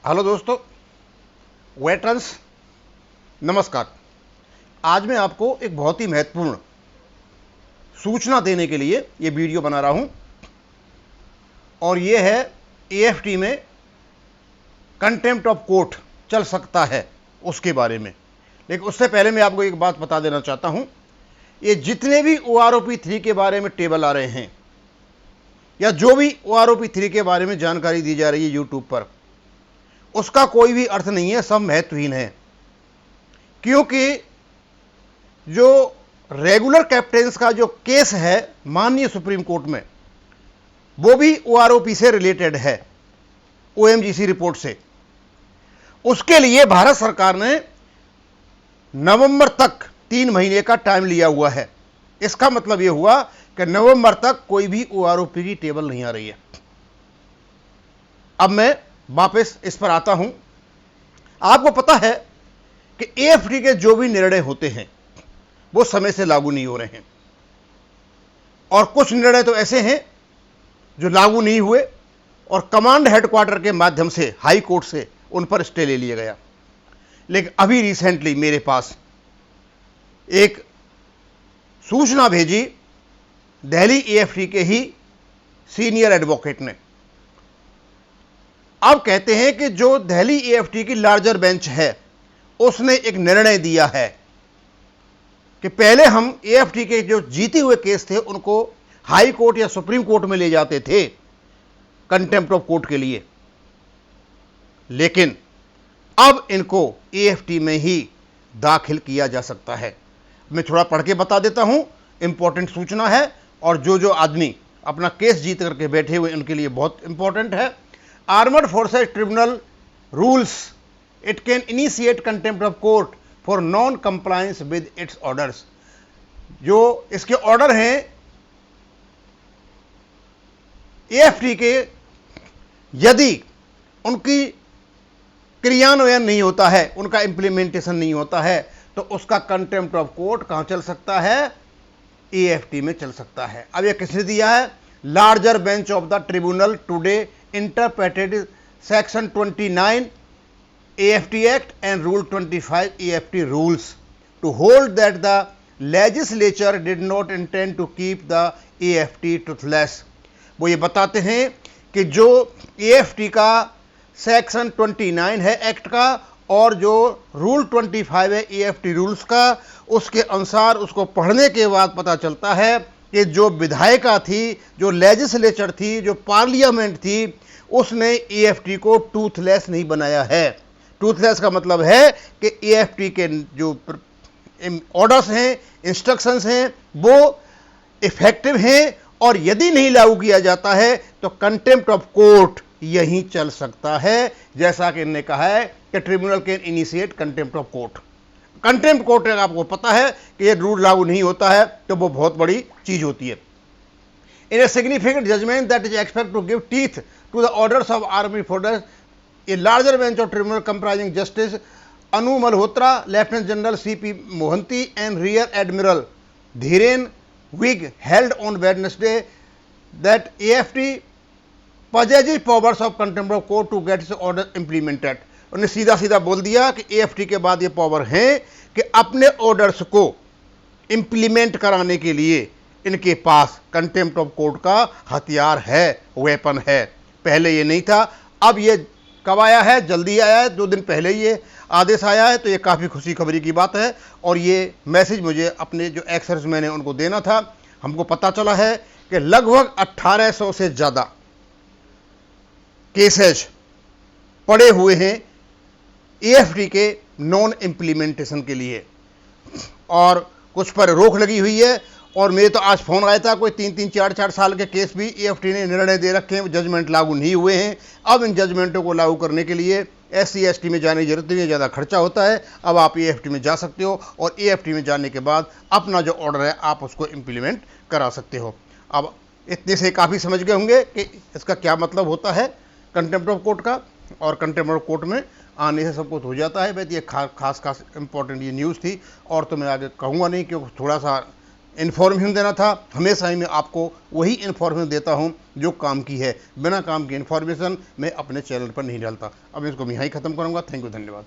Hello दोस्तों, veterans नमस्कार। आज मैं आपको एक बहुत ही महत्वपूर्ण सूचना देने के लिए ये वीडियो बना रहा हूं और ये है एएफटी में कंटेम्प्ट ऑफ कोर्ट चल सकता है उसके बारे में। लेकिन उससे पहले मैं आपको एक बात बता देना चाहता हूं, ये जितने भी OROP 3 के बारे में टेबल आ रहे हैं या जो भी OROP 3 के बारे में जानकारी दी जा रही है यूट्यूब पर, उसका कोई भी अर्थ नहीं है, सब महत्वहीन है। क्योंकि जो रेगुलर कैप्टन्स का जो केस है माननीय सुप्रीम कोर्ट में, वो भी OROP से रिलेटेड है, OMGC रिपोर्ट से। उसके लिए भारत सरकार ने नवंबर तक 3 महीने का टाइम लिया हुआ है। इसका मतलब यह हुआ कि नवंबर तक कोई भी OROP की टेबल नहीं आ रही है। अब मैं वापस इस पर आता हूं। आपको पता है कि एएफटी के जो भी निर्णय होते हैं वो समय से लागू नहीं हो रहे हैं और कुछ निर्णय तो ऐसे हैं जो लागू नहीं हुए और कमांड हेडक्वार्टर के माध्यम से हाई कोर्ट से उन पर स्टे ले लिया गया। लेकिन अभी रिसेंटली मेरे पास एक सूचना भेजी दिल्ली एएफटी के ही सीनियर एडवोकेट ने। अब कहते हैं कि जो दिल्ली एएफटी की लार्जर बेंच है उसने एक निर्णय दिया है कि पहले हम एएफटी के जो जीते हुए केस थे उनको हाई कोर्ट या सुप्रीम कोर्ट में ले जाते थे कंटेम्प्ट ऑफ कोर्ट के लिए, लेकिन अब इनको एएफटी में ही दाखिल किया जा सकता है। मैं थोड़ा पढ़ के बता देता हूं, इंपॉर्टेंट सूचना है और जो आदमी अपना केस जीत करके बैठे हुए उनके लिए बहुत इंपॉर्टेंट है। Armoured forces tribunal rules it can initiate contempt of court for non compliance with its orders. जो इसके ऑर्डर हैं एएफटी के, यदि उनकी क्रियान्वयन नहीं होता है, उनका इंप्लीमेंटेशन नहीं होता है, तो उसका कंटेम्प्ट ऑफ कोर्ट कहां चल सकता है? एएफटी में चल सकता है। अब यह किसने दिया है? Larger bench of the tribunal today interpreted section 29 AFT Act and Rule 25 AFT rules to hold that the legislature did not intend to keep the AFT toothless। वो ये बताते हैं कि जो AFT का सेक्शन 29 है एक्ट का और जो रूल 25 है AFT रूल्स का, उसके अनुसार उसको पढ़ने के बाद पता चलता है कि जो विधायिका थी, जो लेजिस्लेचर थी, जो पार्लियामेंट थी, उसने एएफटी को टूथलेस नहीं बनाया है। टूथलेस का मतलब है कि एएफटी के जो ऑर्डर्स हैं, इंस्ट्रक्शंस हैं, वो इफेक्टिव हैं और यदि नहीं लागू किया जाता है तो कंटेम्प्ट ऑफ कोर्ट यहीं चल सकता है। जैसा कि इन्होंने कहा है कि tribunal can initiate contempt of court. Contempt court आपको पता है कि ये रूल लागू नहीं होता है तो वो बहुत बड़ी चीज होती है। In a significant judgment that is expect to give teeth to the orders of army forces, a larger bench of tribunal comprising justice Anu Malhotra, lieutenant general CP Mohanty and rear admiral Dhiren Vig held on Wednesday that AFT possesses powers of contempt of court to get its order implemented। उन्हें सीधा सीधा बोल दिया कि AFT के बाद ये power है कि अपने ऑर्डर्स को इंप्लीमेंट कराने के लिए इनके पास कंटेम्प्ट ऑफ कोर्ट का हथियार है, वेपन है। पहले ये नहीं था, अब ये कब आया है? जल्दी आया है, 2 दिन पहले ये आदेश आया है, तो ये काफ़ी खुशी खबरी की बात है। और ये मैसेज मुझे अपने जो एक्स सर्विसमैन हैं उनको देना था। हमको पता चला है कि लगभग 1800 से ज़्यादा केसेज पड़े हुए हैं एएफटी के नॉन इम्प्लीमेंटेशन के लिए और कुछ पर रोक लगी हुई है। और मेरे तो आज फोन आया था, कोई 3-3, 4-4 साल के केस भी एएफटी ने निर्णय दे रखे हैं, जजमेंट लागू नहीं हुए हैं। अब इन जजमेंटों को लागू करने के लिए SC ST में जाने की जरूरत नहीं है, ज़्यादा खर्चा होता है। अब आप एएफटी में जा सकते हो और एएफटी में जाने के बाद अपना जो ऑर्डर है आप उसको इम्प्लीमेंट करा सकते हो। अब इतने से काफ़ी समझ गए होंगे कि इसका क्या मतलब होता है कंटेम्प्ट ऑफ कोर्ट का, और कंटेम्प्ट ऑफ कोर्ट में आने से सब कुछ हो जाता है। भाई ये खास इंपॉर्टेंट ये न्यूज़ थी और तो मैं आगे कहूँगा नहीं क्योंकि थोड़ा सा इन्फॉर्मेशन देना था। हमेशा ही मैं आपको वही इन्फॉर्मेशन देता हूं जो काम की है। बिना काम की इन्फॉर्मेशन मैं अपने चैनल पर नहीं डालता। अब इसको मैं यहीं ख़त्म करूंगा। थैंक यू, धन्यवाद।